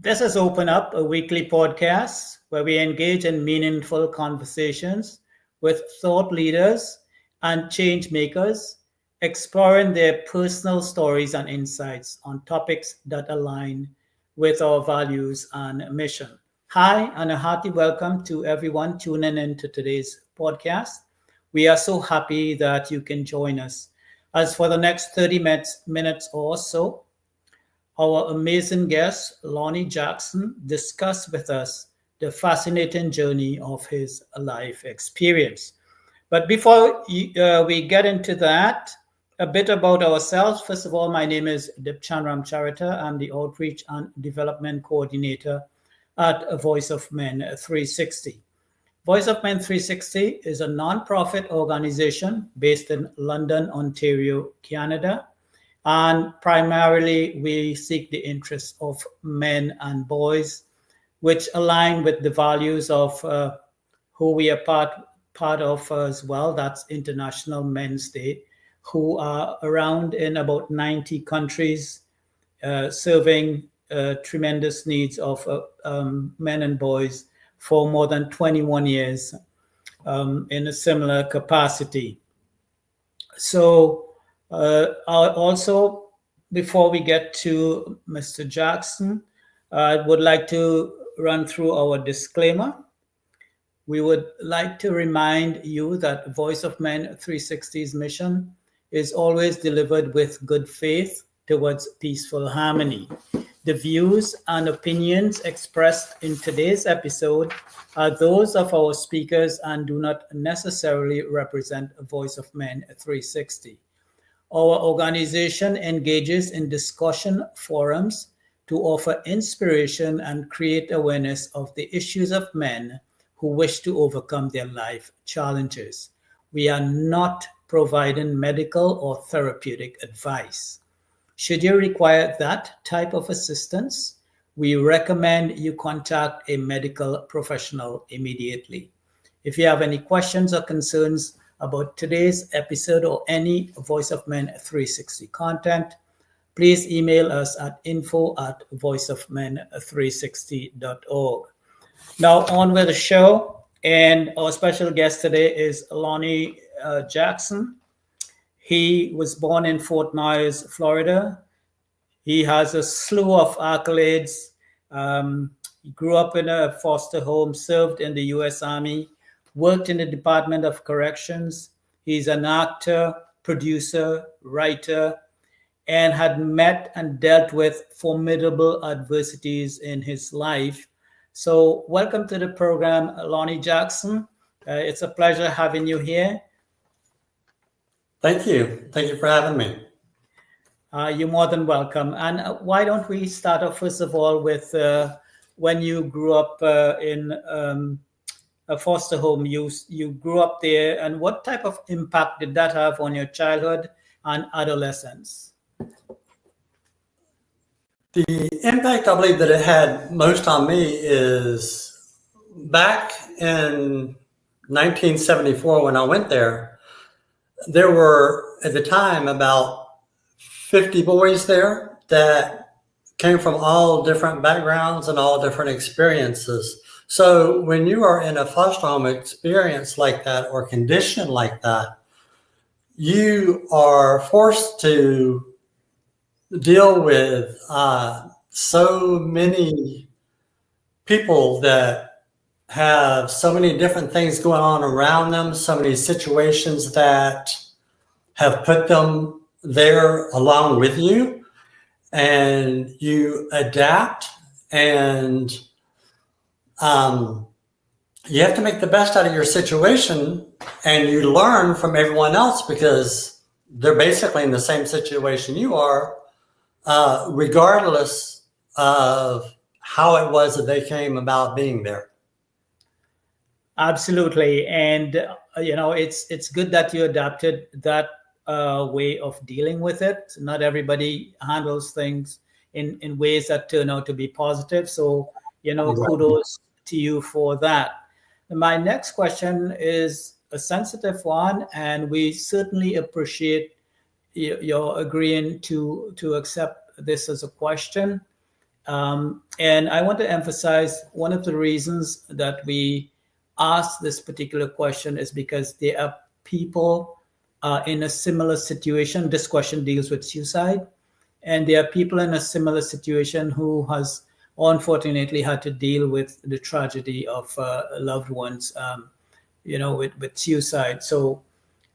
This is Open Up, a weekly podcast where we engage in meaningful conversations with thought leaders and change makers, exploring their personal stories and insights on topics that align with our values and mission. Hi, and a hearty welcome to everyone tuning in to today's podcast. We are so happy that you can join us. As for the next 30 minutes or so, our amazing guest, Lonnie Jackson, discussed with us the fascinating journey of his life experience. But before we get into that, a bit about ourselves. First of all, my name is Dipchand Ramcharitar. I'm the Outreach and Development Coordinator at Voice of Men 360. Voice of Men 360 is a non-profit organization based in London, Ontario, Canada. And primarily, we seek the interests of men and boys, which align with the values of who we are part of as well. That's International Men's Day, who are around in about 90 countries, serving tremendous needs of men and boys for more than 21 years in a similar capacity. So, also, before we get to Mr. Jackson, I would like to run through our disclaimer. We would like to remind you that Voice of Men 360's mission is always delivered with good faith towards peaceful harmony. The views and opinions expressed in today's episode are those of our speakers and do not necessarily represent Voice of Men 360. Our organization engages in discussion forums to offer inspiration and create awareness of the issues of men who wish to overcome their life challenges. We are not providing medical or therapeutic advice. Should you require that type of assistance, we recommend you contact a medical professional immediately. If you have any questions or concerns about today's episode or any Voice of Men 360 content, please email us at info@voiceofmen360.org. Now on with the show, and our special guest today is Lonnie Jackson. He was born in Fort Myers, Florida. He has a slew of accolades. He grew up in a foster home, served in the U.S. Army, worked in the Department of Corrections. He's an actor, producer, writer, and had met and dealt with formidable adversities in his life. So welcome to the program, Lonnie Jackson. It's a pleasure having you here. Thank you. Thank you for having me. You're more than welcome. And why don't we start off, first of all, with when you grew up in a foster home. You grew up there, and what type of impact did that have on your childhood and adolescence? The impact I believe that it had most on me is back in 1974 when I went there. There were at the time about 50 boys there that came from all different backgrounds and all different experiences. So when you are in a foster home experience like that or condition like that, you are forced to deal with so many people that have so many different things going on around them, so many situations that have put them there along with you, and you adapt, and you have to make the best out of your situation, and you learn from everyone else because they're basically in the same situation you are, regardless of how it was that they came about being there. Absolutely. And, it's good that you adapted that way of dealing with it. Not everybody handles things in ways that turn out to be positive. So, kudos to you for that. My next question is a sensitive one, and we certainly appreciate your agreeing to accept this as a question. And I want to emphasize one of the reasons that we ask this particular question is because there are people in a similar situation. This question deals with suicide, and there are people in a similar situation who has unfortunately had to deal with the tragedy of loved ones, with suicide. So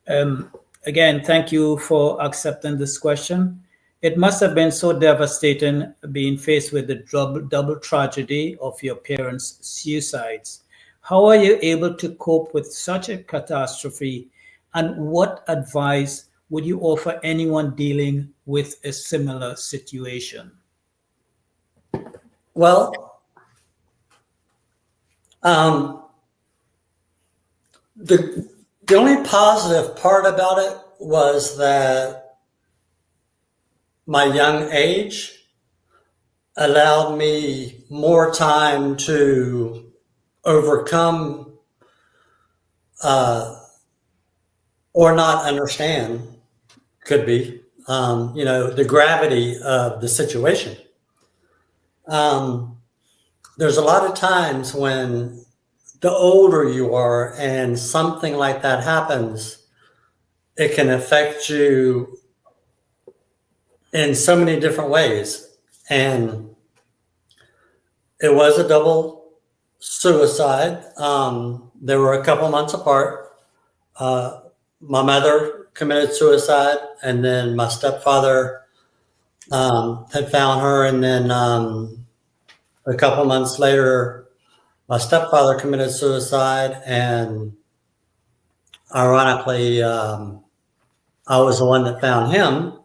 um, again, thank you for accepting this question. It must have been so devastating being faced with the double tragedy of your parents' suicides. How are you able to cope with such a catastrophe? And what advice would you offer anyone dealing with a similar situation? Well, um, the the only positive part about it was that my young age allowed me more time to overcome or not understand, could be, the gravity of the situation. Um, there's a lot of times when the older you are and something like that happens, it can affect you in so many different ways. And it was a double suicide. They were a couple months apart. Uh, my mother committed suicide, and then my stepfather had found her, and then a couple months later, my stepfather committed suicide, and ironically, I was the one that found him.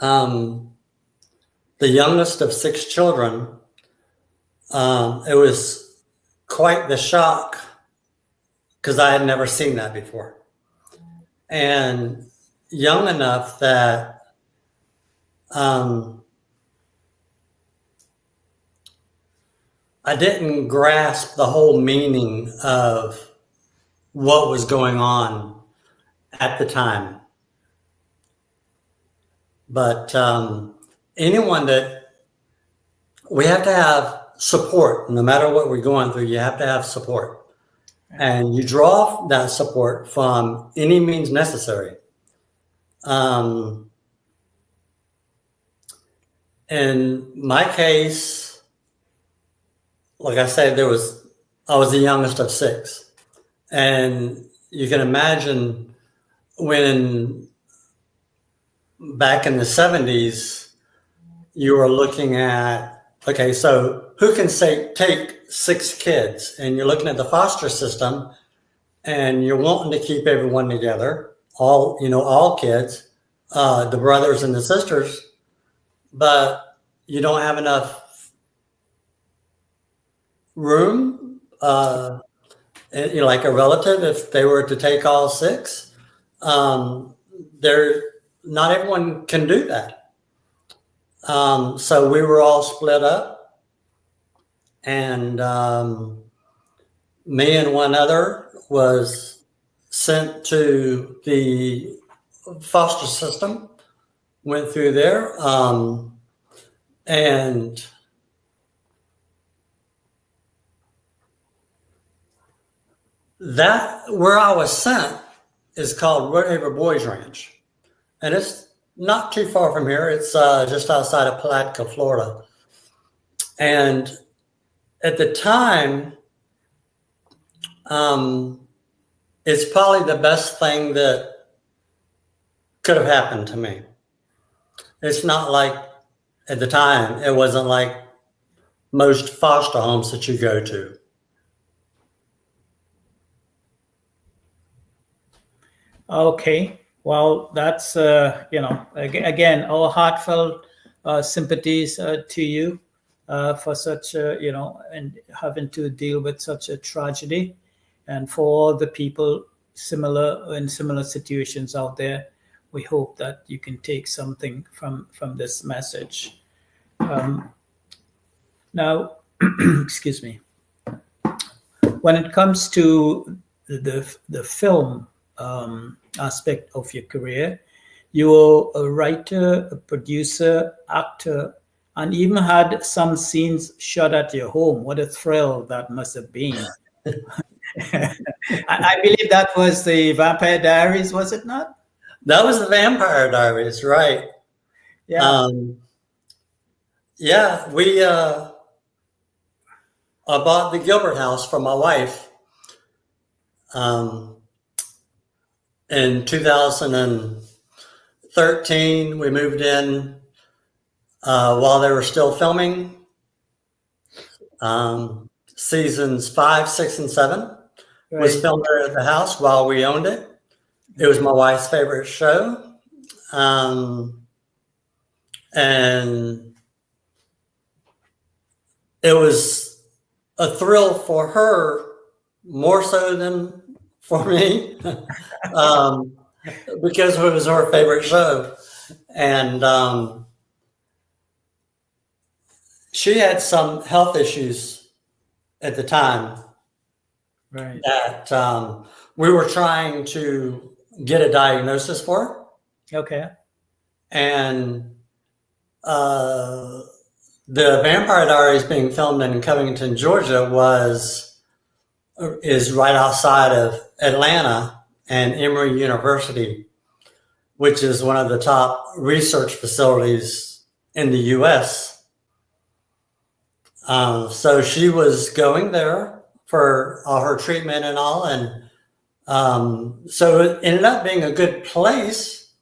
The youngest of 6 children. It was quite the shock because I had never seen that before. And young enough that I didn't grasp the whole meaning of what was going on at the time. But anyone we have to have support, no matter what we're going through, you have to have support. And you draw that support from any means necessary. In my case, like I said, I was the youngest of 6. And you can imagine when back in the 70s, you were looking at, okay, so who can take 6 kids? And you're looking at the foster system and you're wanting to keep everyone together, all kids, the brothers and the sisters, but you don't have enough room, like a relative, if they were to take all 6, not everyone can do that. So we were all split up, and me and one other was sent to the foster system, went through there, and that where I was sent is called Woodhaver Boys Ranch, and it's not too far from here. It's just outside of Palatka, Florida. And at the time, it's probably the best thing that could have happened to me. It's not like, at the time, it wasn't like most foster homes that you go to. Okay. Well, that's, again, our heartfelt sympathies to you for such, and having to deal with such a tragedy. And for all the people in similar situations out there, we hope that you can take something from this message. Now, excuse me. When it comes to the film aspect of your career, you are a writer, a producer, actor, and even had some scenes shot at your home. What a thrill that must have been. I believe that was the Vampire Diaries, was it not? That was the Vampire Diaries, right? Yeah. Yeah, we I bought the Gilbert house for my wife in 2013. We moved in while they were still filming seasons 5, 6, and 7 was Right. filmed there at the house while we owned it. It was my wife's favorite show. And it was a thrill for her more so than for me because it was her favorite show. And she had some health issues at the time Right. that we were trying to get a diagnosis for. Okay. And the Vampire Diaries being filmed in Covington, Georgia is right outside of Atlanta and Emory University, which is one of the top research facilities in the U.S. So she was going there for all her treatment and all. And so it ended up being a good place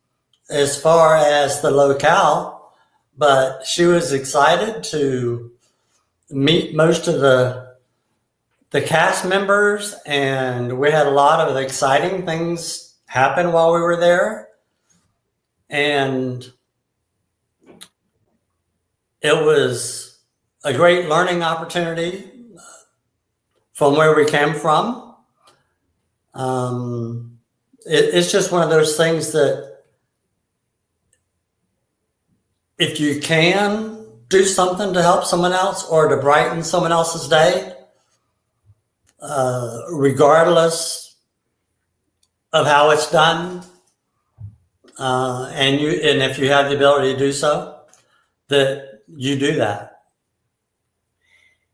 as far as the locale, but she was excited to meet most of the cast members, and we had a lot of exciting things happen while we were there. And it was a great learning opportunity from where we came from. It's just one of those things that if you can do something to help someone else or to brighten someone else's day, regardless of how it's done, and if you have the ability to do so, that you do that.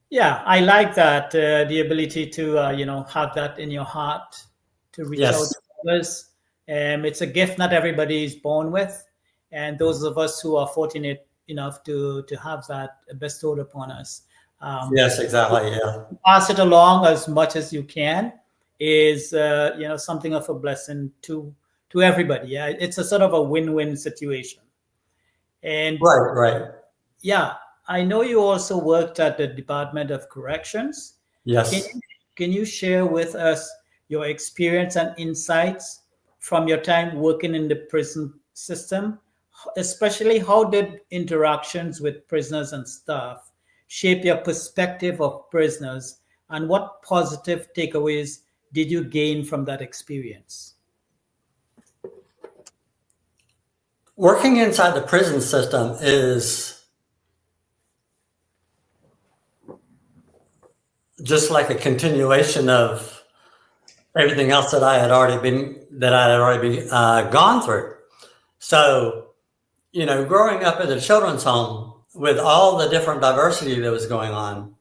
Yeah, I like that the ability to have that in your heart to reach out Yes. to others. It's a gift not everybody is born with, and those of us who are fortunate enough to have that bestowed upon us. Yes, exactly. Yeah. Pass it along as much as you can is something of a blessing to everybody. Yeah, it's a sort of a win-win situation. And Right. yeah, I know you also worked at the Department of Corrections. Can Yes. you, can you share with us your experience and insights from your time working in the prison system? Especially, how did interactions with prisoners and staff shape your perspective of prisoners, and what positive takeaways did you gain from that experience? Working inside the prison system is just like a continuation of everything else that I had already gone through. So, growing up at a children's home with all the different diversity that was going on,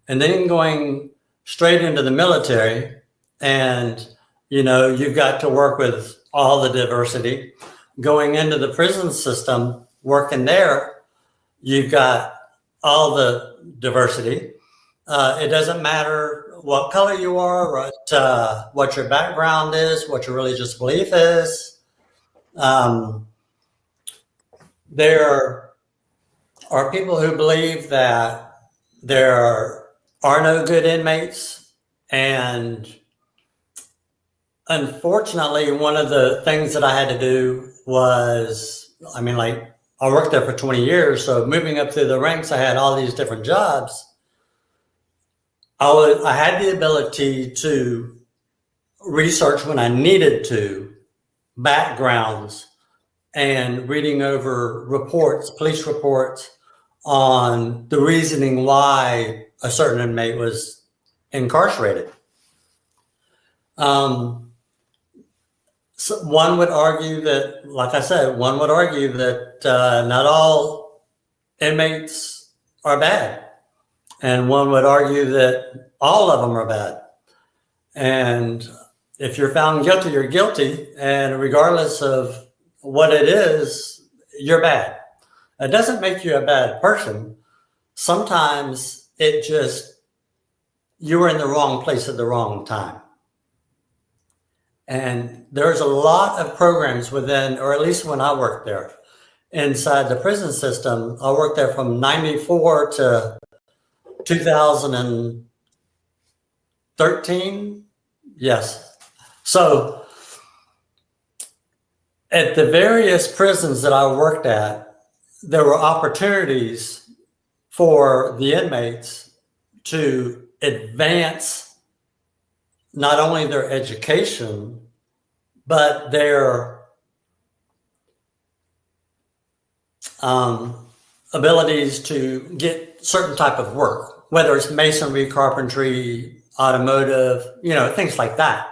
and then going straight into the military, and you've got to work with all the diversity. Going into the prison system, working there, you've got all the diversity. It doesn't matter what color you are, what your background is, what your religious belief is. There are people who believe that there are no good inmates. And unfortunately, one of the things that I had to do was, I worked there for 20 years. So moving up through the ranks, I had all these different jobs. I had the ability to research when I needed to, backgrounds, and reading over police reports on the reasoning why a certain inmate was incarcerated. So one would argue that, like I said, not all inmates are bad. And one would argue that all of them are bad. And if you're found guilty, you're guilty. And regardless of what it is, you're bad. It doesn't make you a bad person. Sometimes it just, you were in the wrong place at the wrong time. And there's a lot of programs within, or at least when I worked there, inside the prison system. I worked there from 94 to 2013. Yes. So at the various prisons that I worked at, there were opportunities for the inmates to advance not only their education, but their abilities to get certain type of work, whether it's masonry, carpentry, automotive, things like that.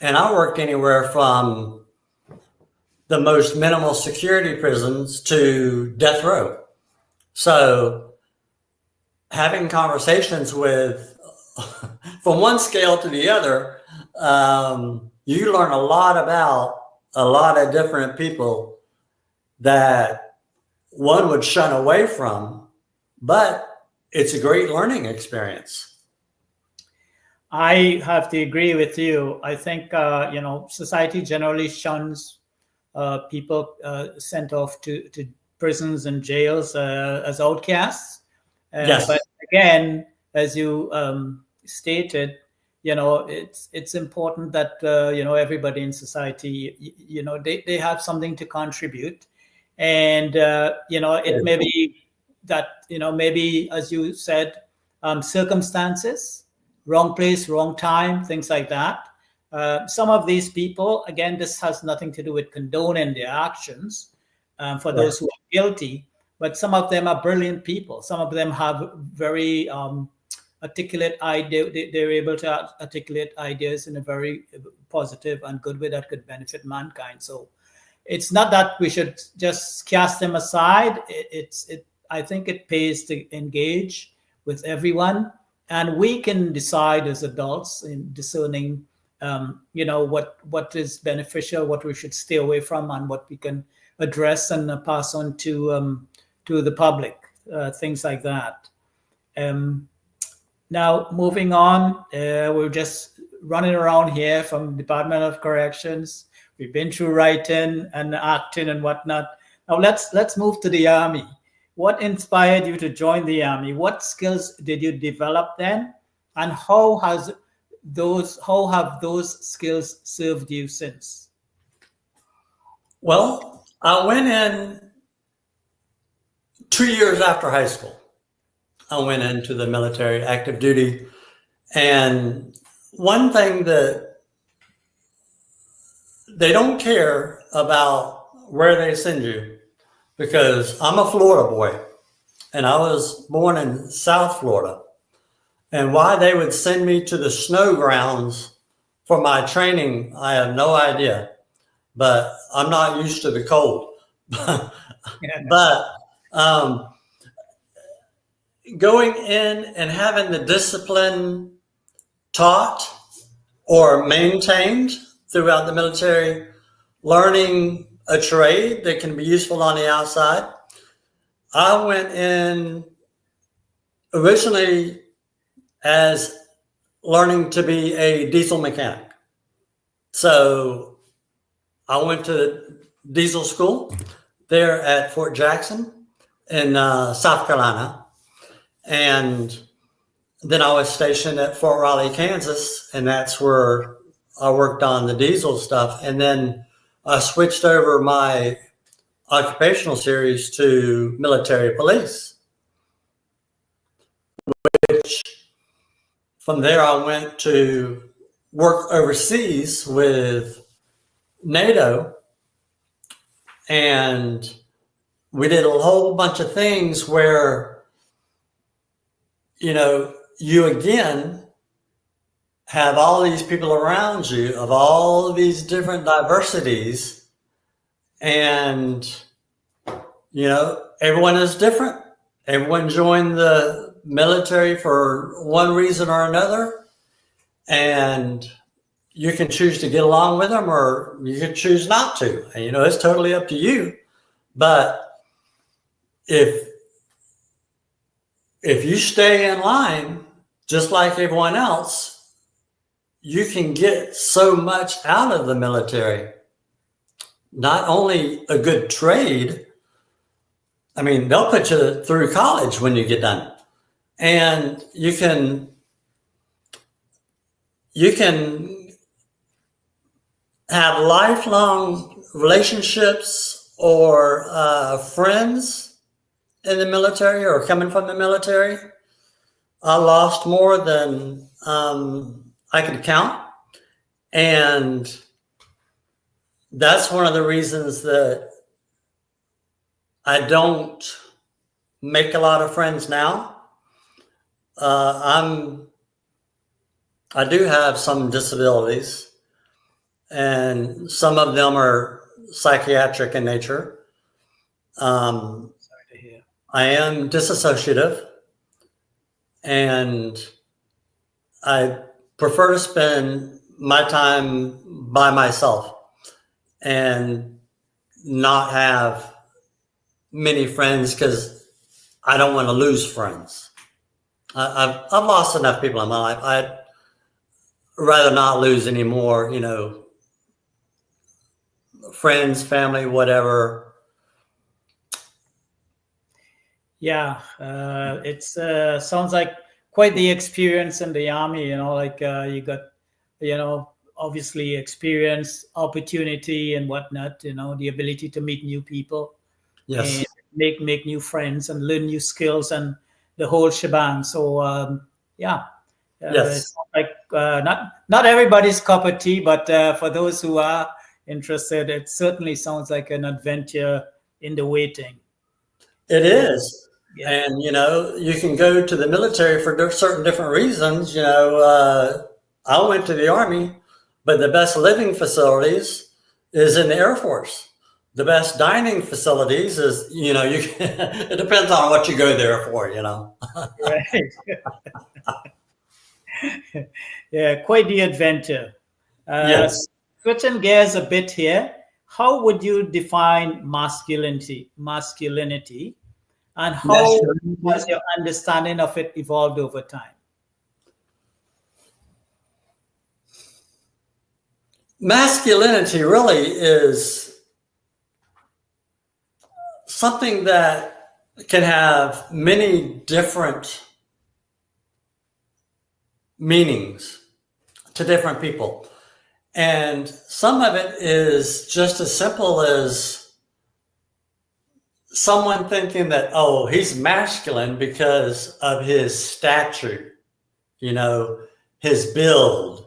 And I worked anywhere from the most minimal security prisons to death row. So having conversations with, from one scale to the other, you learn a lot about a lot of different people that one would shun away from, but it's a great learning experience. I have to agree with you. I think, society generally shuns people sent off to prisons and jails as outcasts. Yes. But again, as you stated, it's important that, everybody in society, they have something to contribute. And, it may be that, maybe, as you said, circumstances, wrong place, wrong time, things like that. Some of these people, again, this has nothing to do with condoning their actions for those who are guilty, but some of them are brilliant people. Some of them have very articulate idea. They're able to articulate ideas in a very positive and good way that could benefit mankind. So it's not that we should just cast them aside. I think it pays to engage with everyone, and we can decide as adults in discerning, what is beneficial, what we should stay away from, and what we can address and pass on to the public, things like that. Now, moving on, we're just running around here from Department of Corrections. We've been through writing and acting and whatnot. Now let's move to the Army. What inspired you to join the Army? What skills did you develop then, and how have those skills served you since? Well, I went in 2 years after high school. I went into the military, active duty. And one thing that they don't care about where they send you, because I'm a Florida boy and I was born in South Florida. And why they would send me to the snow grounds for my training, I have no idea. But I'm not used to the cold. But going in and having the discipline taught or maintained throughout the military, learning a trade that can be useful on the outside. I went in originally as learning to be a diesel mechanic. So I went to diesel school there at Fort Jackson in South Carolina. And then I was stationed at Fort Riley, Kansas, and that's where I worked on the diesel stuff. And then I switched over my occupational series to military police, which from there I went to work overseas with NATO. And we did a whole bunch of things where, you again have all these people around you of all these different diversities, and everyone is different. Everyone joined the military for one reason or another, and you can choose to get along with them or you can choose not to. And, it's totally up to you. But if you stay in line, just like everyone else, you can get so much out of the military. Not only a good trade, I mean, they'll put you through college when you get done. And you can have lifelong relationships or friends in the military or coming from the military. I lost more than I could count. And that's one of the reasons that I don't make a lot of friends now. I do have some disabilities, and some of them are psychiatric in nature. Sorry to hear. I am disassociative, and I prefer to spend my time by myself and not have many friends because I don't want to lose friends. I've lost enough people in my life. I'd rather not lose any more, friends, family, whatever. Yeah, it's sounds like quite the experience in the army. You got, obviously experience, opportunity, and whatnot. The ability to meet new people Yes. and make new friends and learn new skills and the whole shebang. So yeah, Yes. it's like not everybody's cup of tea, but for those who are interested, it certainly sounds like an adventure in the waiting. It is. Yeah. And, you can go to the military for certain different reasons. I went to the Army, but the best living facilities is in the Air Force. The best dining facilities is, it depends on what you go there for, Right. Yeah, quite the adventure. Yes. Switching gears a bit here, how would you define masculinity, and how has your understanding of it evolved over time? Masculinity really is something that can have many different meanings to different people. And some of it is just as simple as someone thinking that, oh, he's masculine because of his stature, his build.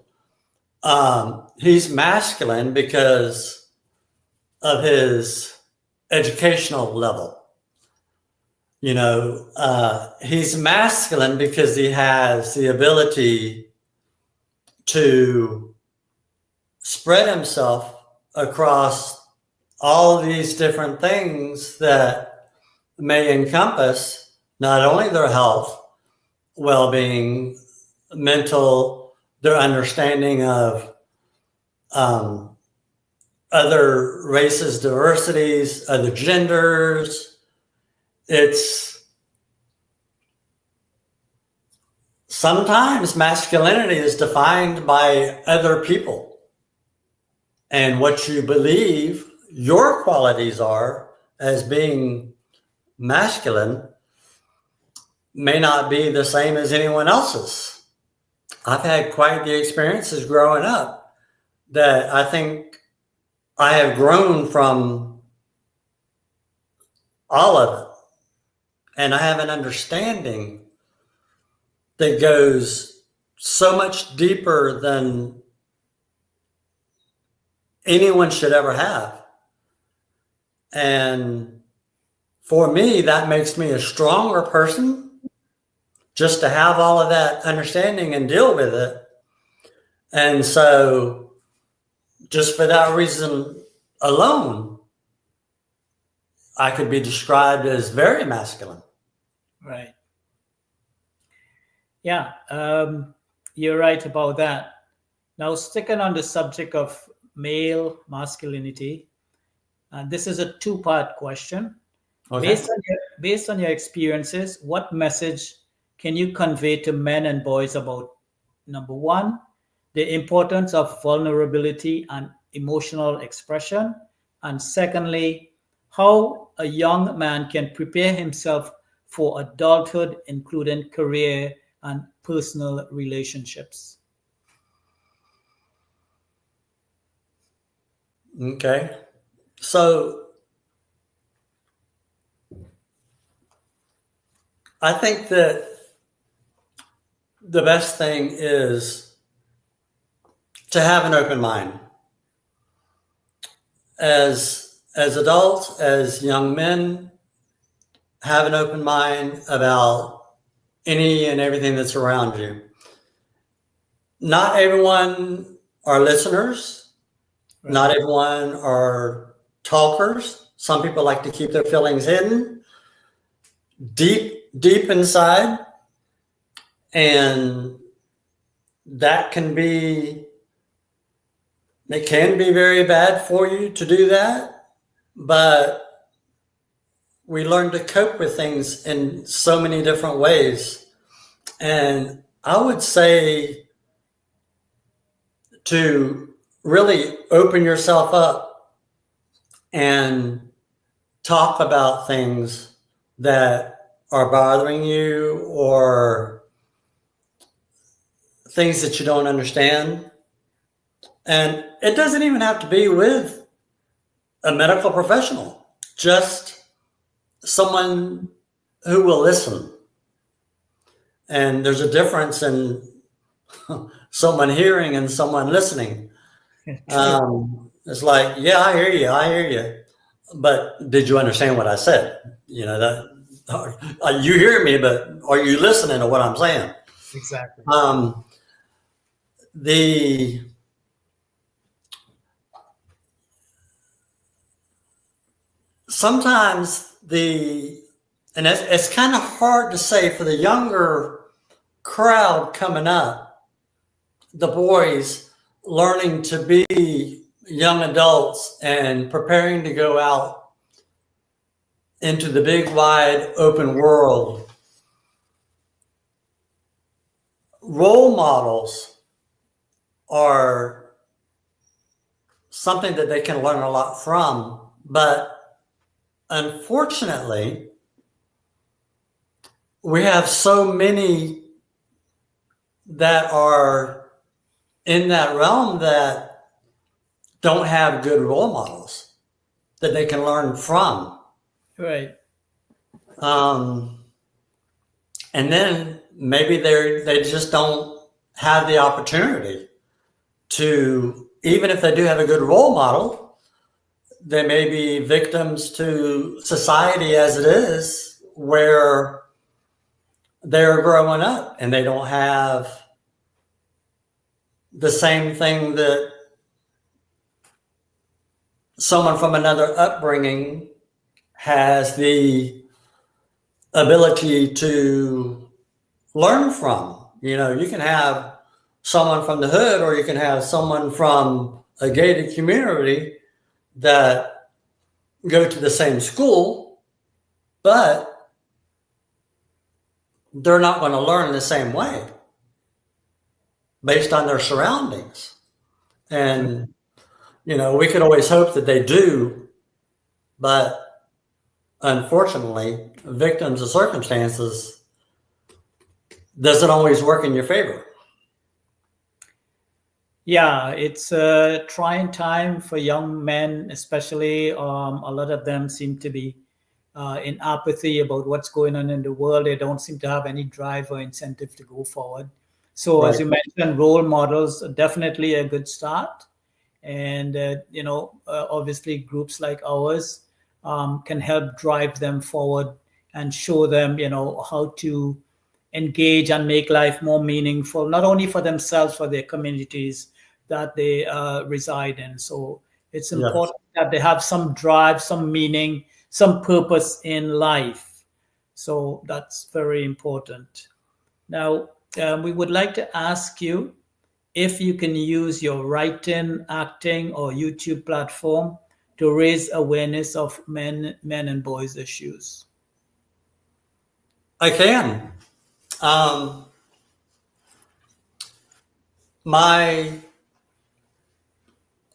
He's masculine because of his educational level. He's masculine because he has the ability to spread himself across all these different things that may encompass not only their health, well-being, mental, their understanding of other races, diversities, other genders. It's sometimes masculinity is defined by other people, and what you believe your qualities are as being masculine may not be the same as anyone else's. I've had quite the experiences growing up that I think I have grown from all of it. And I have an understanding that goes so much deeper than anyone should ever have. And for me, that makes me a stronger person just to have all of that understanding and deal with it. And so just for that reason alone, I could be described as very masculine. Right. Yeah, you're right about that. Now, sticking on the subject of male masculinity, this is a two-part question. Okay. Based on your experiences, what message can you convey to men and boys about, number one, the importance of vulnerability and emotional expression, and secondly, how a young man can prepare himself for adulthood, including career and personal relationships? Okay. So I think that the best thing is to have an open mind. As adults, as young men, have an open mind about any and everything that's around you. Not everyone are listeners. Right. Not everyone are talkers. Some people like to keep their feelings hidden deep inside. And it can be very bad for you to do that. But we learn to cope with things in so many different ways. And I would say to really open yourself up and talk about things that are bothering you or things that you don't understand. And it doesn't even have to be with a medical professional, just someone who will listen. And there's a difference in someone hearing and someone listening. It's like, yeah, I hear you. But did you understand what I said? You know, that you hear me, but are you listening to what I'm saying? Exactly. Sometimes and it's kind of hard to say for the younger crowd coming up, the boys learning to be young adults and preparing to go out into the big, wide, open world. Role models are something that they can learn a lot from, but unfortunately, we have so many that are in that realm that don't have good role models that they can learn from. Right. And then maybe they just don't have the opportunity to, even if they do have a good role model, they may be victims to society as it is, where they're growing up and they don't have the same thing that someone from another upbringing has the ability to learn from. You know, you can have someone from the hood or you can have someone from a gated community that go to the same school, but they're not going to learn the same way based on their surroundings. And, you know, we could always hope that they do, but unfortunately, victims of circumstances doesn't always work in your favor. Yeah, it's a trying time for young men, especially. A lot of them seem to be in apathy about what's going on in the world. They don't seem to have any drive or incentive to go forward. So, Right. as you mentioned, role models are definitely a good start. And, obviously, groups like ours can help drive them forward and show them, how to engage and make life more meaningful, not only for themselves, for their communities that they reside in. So it's Yes. important that they have some drive, some meaning, some purpose in life. So that's very important. Now, we would like to ask you if you can use your writing, acting, or YouTube platform to raise awareness of men and boys issues. I can. Um, my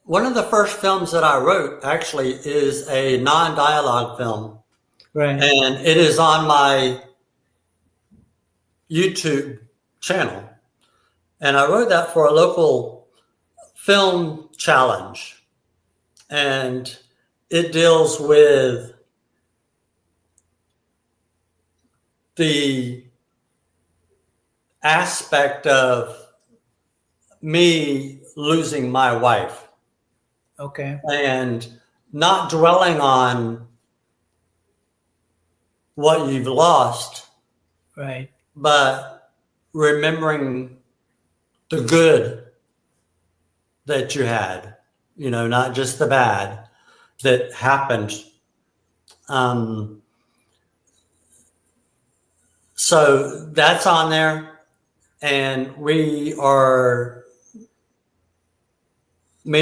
One of the first films that I wrote actually is a non-dialogue film, Right. and it is on my YouTube channel. And I wrote that for a local film challenge, and it deals with the aspect of me losing my wife. Okay. And not dwelling on what you've lost, Right. but remembering the good that you had, not just the bad that happened. So that's on there. And me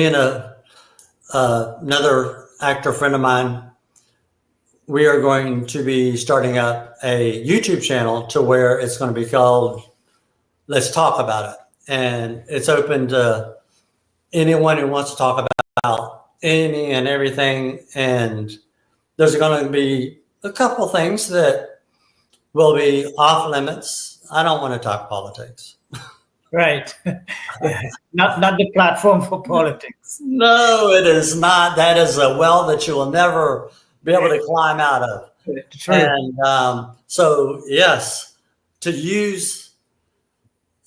and another actor friend of mine, we are going to be starting up a YouTube channel to where it's going to be called Let's Talk About It. And it's open to anyone who wants to talk about any and everything. And there's going to be a couple things that will be off limits. I don't want to talk politics. Right. Yeah. Not the platform for politics. No, it is not. That is a well that you will never be able to climb out of. True. And so, yes, to use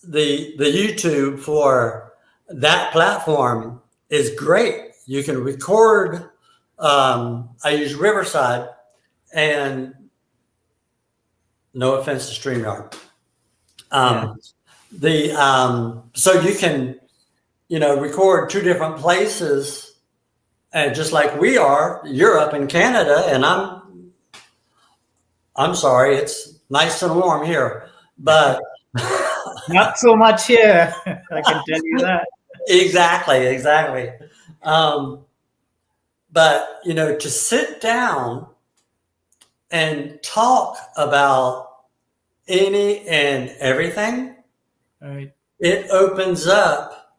the YouTube for that platform is great. You can record. I use Riverside, and no offense to StreamYard. So you can, record two different places, and just like we are, Europe and Canada, and I'm sorry, it's nice and warm here, but not so much here. I can tell you that. Exactly. But to sit down and talk about any and everything, Right. it opens up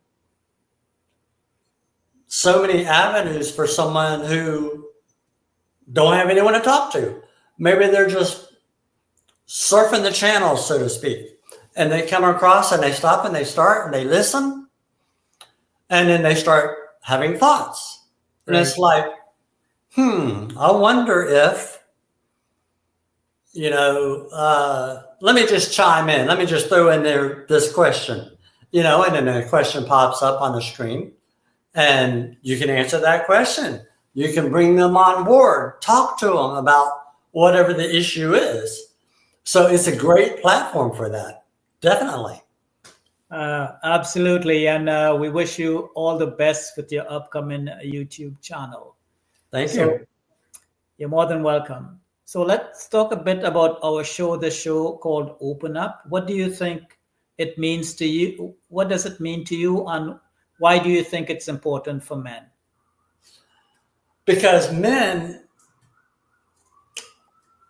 so many avenues for someone who don't have anyone to talk to. Maybe they're just surfing the channels, so to speak, and they come across and they stop and they start and they listen, and then they start having thoughts. Right. And it's like, I wonder if, let me just chime in. Let me just throw in there this question, and then a question pops up on the screen, and you can answer that question. You can bring them on board, talk to them about whatever the issue is. So it's a great platform for that. Definitely. Absolutely. And we wish you all the best with your upcoming YouTube channel. Thank you. You're more than welcome. So let's talk a bit about our show, the show called Open Up. What do you think it means to you? What does it mean to you? And why do you think it's important for men? Because men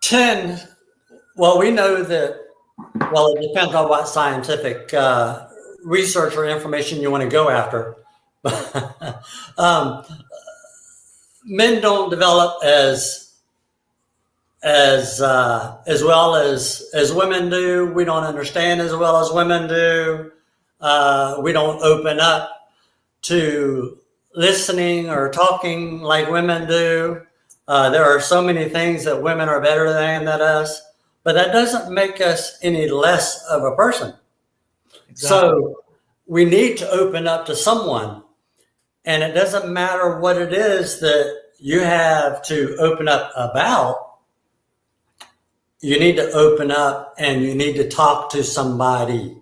tend, we know that, it depends on what scientific research or information you want to go after. Men don't develop as well as women do. We don't understand as well as women do. We don't open up to listening or talking like women do. There are so many things that women are better than us, but that doesn't make us any less of a person. Exactly. So we need to open up to someone, and it doesn't matter what it is that you have to open up about. You need to open up and you need to talk to somebody.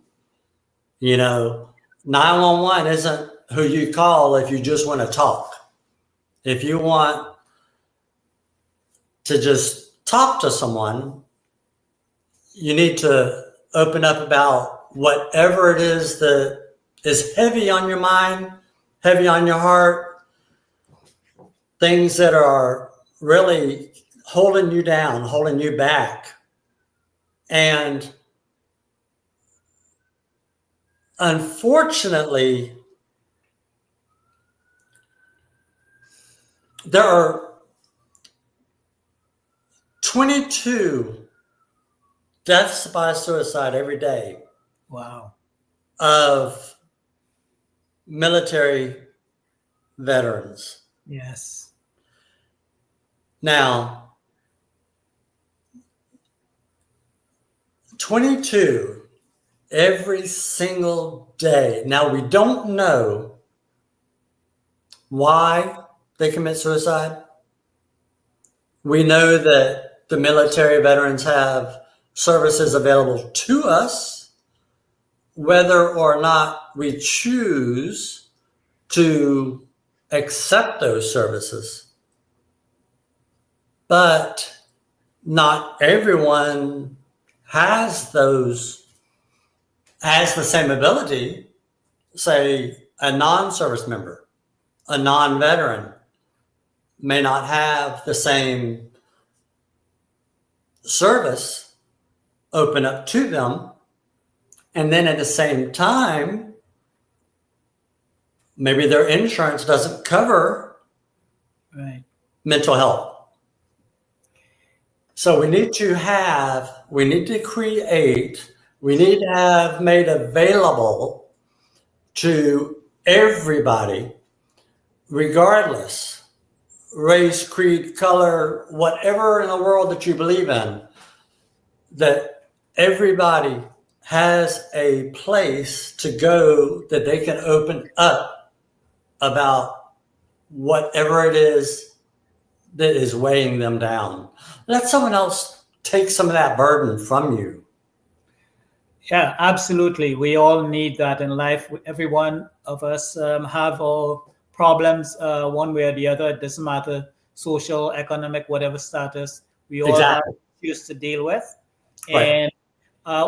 911 isn't who you call if you just want to talk. If you want to just talk to someone. You need to open up about whatever it is that is heavy on your mind, heavy on your heart, things that are really holding you down, holding you back. And unfortunately, there are 22 deaths by suicide every day. Wow. Of military veterans. Yes. Now, 22 every single day. Now, we don't know why they commit suicide. We know that the military veterans have services available to us, whether or not we choose to accept those services. But not everyone has the same ability. Say a non-service member, a non-veteran may not have the same service open up to them. And then at the same time, maybe their insurance doesn't cover mental health. So we need to create, we need to have made available to everybody, regardless, race, creed, color, whatever in the world that you believe in, that everybody has a place to go that they can open up about whatever it is that is weighing them down. Let someone else take some of that burden from you. Yeah, absolutely. We all need that in life. Every one of us have our problems one way or the other. It doesn't matter, social, economic, whatever status. We all have issues to deal with. Right. And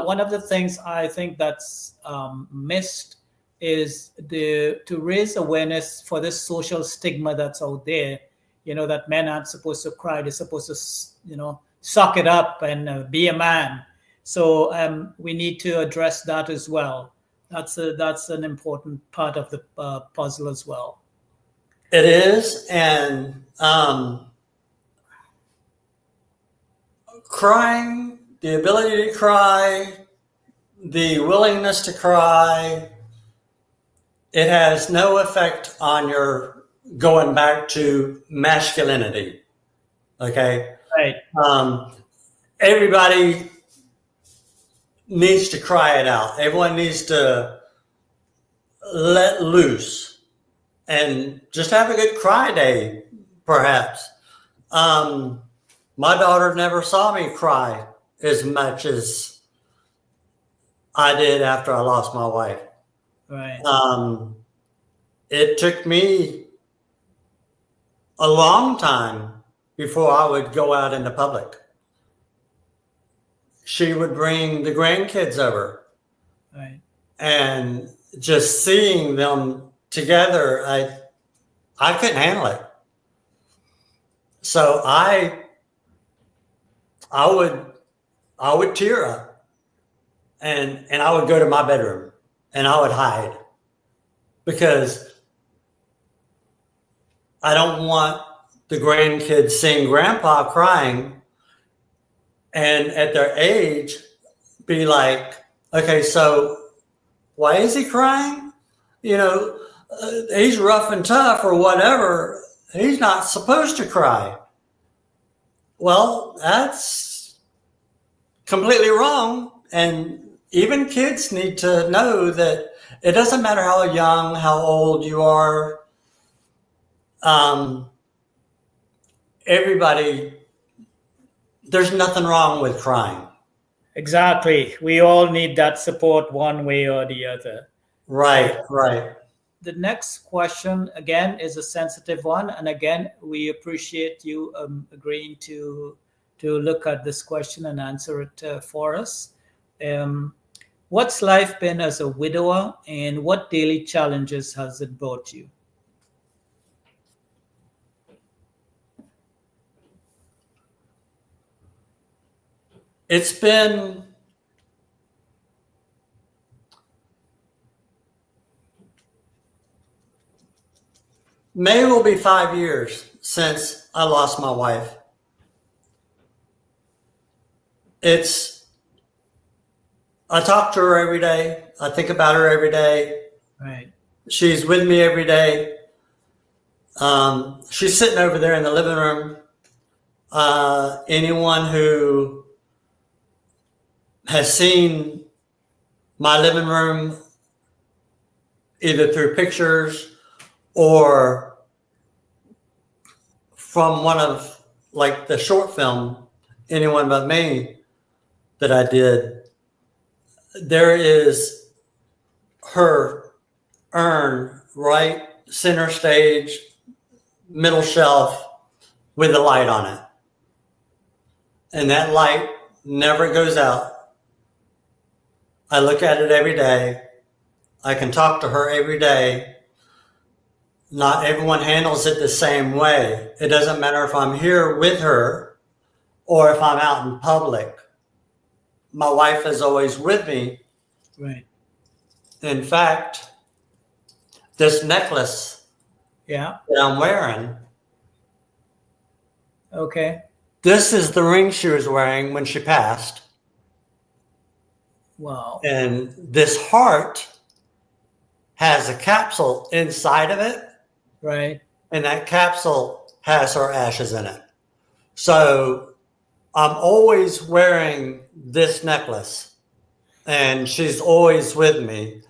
one of the things I think that's missed is to raise awareness for this social stigma that's out there. That men aren't supposed to cry. They're supposed to, suck it up and be a man. So we need to address that as well. That's an important part of the puzzle as well. It is, and crying, the ability to cry, the willingness to cry, it has no effect on your going back to masculinity. Okay? Right. Everybody needs to cry it out. Everyone needs to let loose and just have a good cry day, perhaps. My daughter never saw me cry as much as I did after I lost my wife. Right. It took me a long time before I would go out into public. She would bring the grandkids over. Right. And just seeing them together, I couldn't handle it. So I would tear up and I would go to my bedroom and I would hide because I don't want the grandkids seeing grandpa crying and at their age be like, okay, so why is he crying? He's rough and tough or whatever. He's not supposed to cry. Well, that's completely wrong. And even kids need to know that it doesn't matter how young, how old you are. Everybody, there's nothing wrong with crying. Exactly. We all need that support one way or the other. Right, right. the next question again is a sensitive one, and again we appreciate you agreeing to look at this question and answer it for us. Um, what's life been as a widower, and what daily challenges has it brought you? It's been May will be 5 years since I lost my wife. I talk to her every day. I think about her every day. Right. She's with me every day. She's sitting over there in the living room. Anyone who has seen my living room, either through pictures or from one of like the short film, Anyone But Me, that I did, there is her urn right center stage, middle shelf with a light on it. And that light never goes out. I look at it every day. I can talk to her every day. Not everyone handles it the same way. It doesn't matter if I'm here with her or if I'm out in public. My wife is always with me. Right. In fact, this necklace Yeah. that I'm wearing, Okay. this is the ring she was wearing when she passed. Wow. And this heart has a capsule inside of it. Right. And that capsule has her ashes in it. So I'm always wearing this necklace, and she's always with me.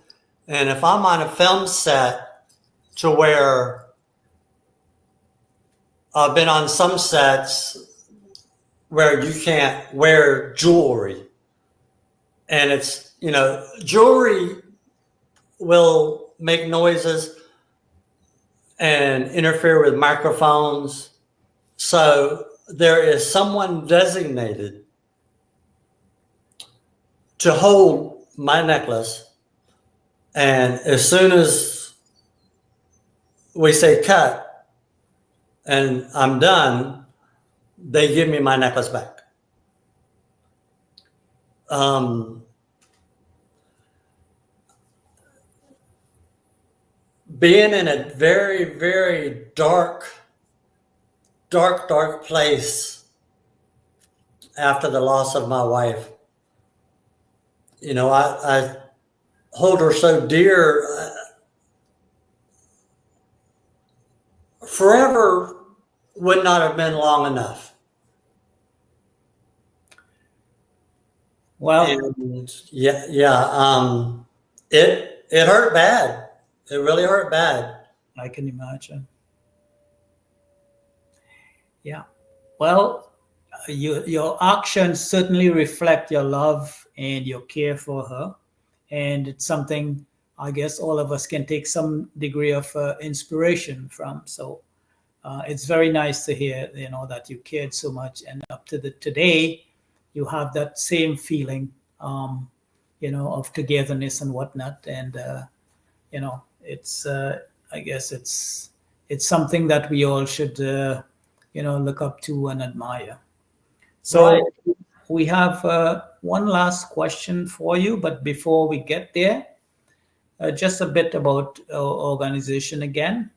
And if I'm on a film set, to where I've been on some sets where you can't wear jewelry, and it's, jewelry will make noises and interfere with microphones. So there is someone designated to hold my necklace. And as soon as we say cut and I'm done, they give me my necklace back. Being in a very, very dark place after the loss of my wife. I hold her so dear. Forever would not have been long enough. Well, and it hurt bad. It really hurt bad. I can imagine. Yeah. Well, your actions certainly reflect your love and your care for her. And it's something I guess all of us can take some degree of inspiration from. So it's very nice to hear, that you cared so much. And up to today, you have that same feeling, of togetherness and whatnot. And, it's I guess it's something that we all should look up to and admire. So Right. we have one last question for you, but before we get there, just a bit about our organization again.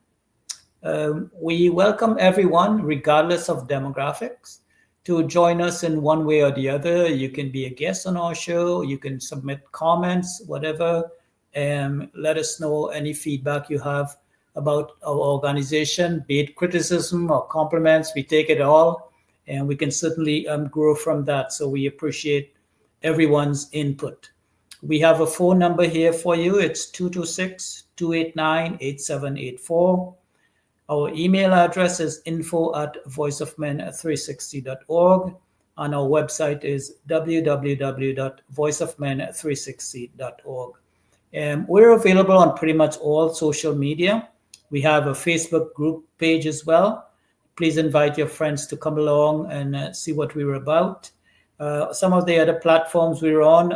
We welcome everyone, regardless of demographics, to join us in one way or the other. You can be a guest on our show, you can submit comments, whatever. Let us know any feedback you have about our organization, be it criticism or compliments. We take it all, and we can certainly grow from that. So we appreciate everyone's input. We have a phone number here for you. It's 226-289-8784. Our email address is info@voiceofmen360.org, and our website is www.voiceofmen360.org. We're available on pretty much all social media. We have a Facebook group page as well. Please invite your friends to come along and see what we were about. Some of the other platforms we're on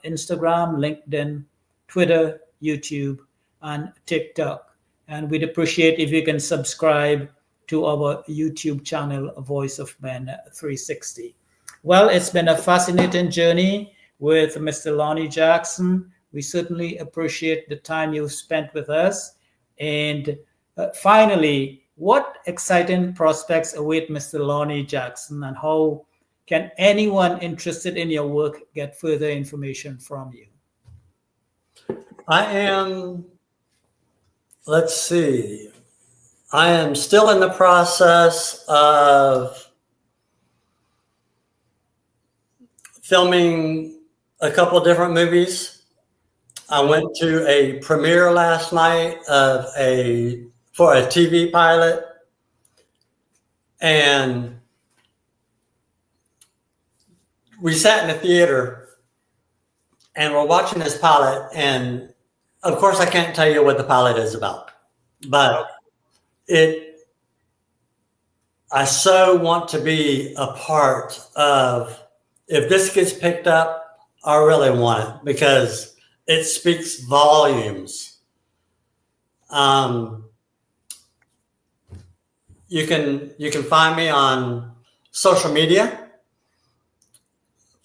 Instagram, LinkedIn, Twitter, YouTube, and TikTok. And we'd appreciate if you can subscribe to our YouTube channel, Voice of Men 360. Well, it's been a fascinating journey with Mr. Lonnie Jackson. We certainly appreciate the time you've spent with us. And finally, what exciting prospects await Mr. Lonnie Jackson, and how can anyone interested in your work get further information from you? I am, let's see, I am still in the process of filming a couple of different movies. I went to a premiere last night for a TV pilot, and we sat in the theater and we're watching this pilot, and of course I can't tell you what the pilot is about, but I so want to be a part of, if this gets picked up, I really want it because it speaks volumes. You can find me on social media,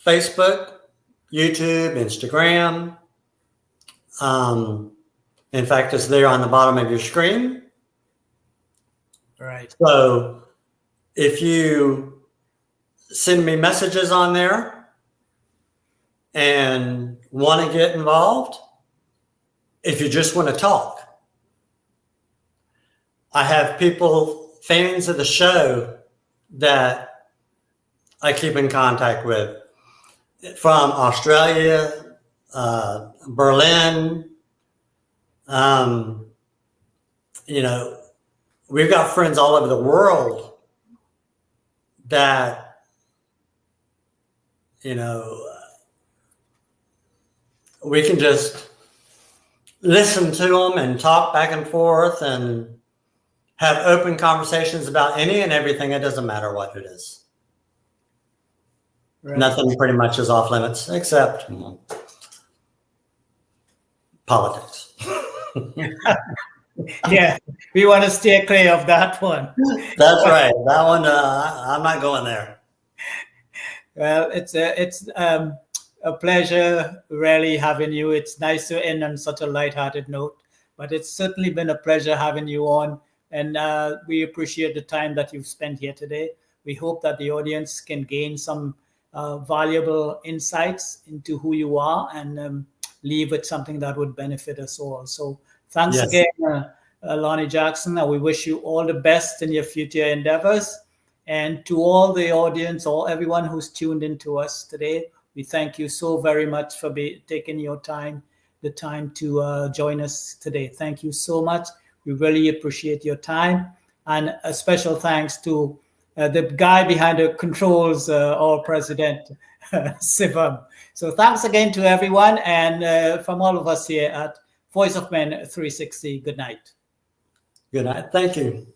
Facebook, YouTube, Instagram. In fact, it's there on the bottom of your screen. Right. So if you send me messages on there and want to get involved, if you just want to talk, I have people, fans of the show, that I keep in contact with from Australia, Berlin. We've got friends all over the world that, we can just listen to them and talk back and forth and have open conversations about any and everything. It doesn't matter what it is. Right. Nothing pretty much is off limits except politics. Yeah, we want to stay clear of that one. That's right. That one, I'm not going there. Well, it's a pleasure really having you. It's nice to end on such a lighthearted note, but it's certainly been a pleasure having you on, and we appreciate the time that you've spent here today. We hope that the audience can gain some valuable insights into who you are and leave with something that would benefit us all. So thanks again, Lonnie Jackson. And we wish you all the best in your future endeavors. And to all the audience, or everyone who's tuned into us today, we thank you so very much for taking the time to join us today. Thank you so much. We really appreciate your time. And a special thanks to the guy behind the controls, our president, Sivam. So thanks again to everyone. And from all of us here at Voice of Men 360, good night. Good night. Thank you.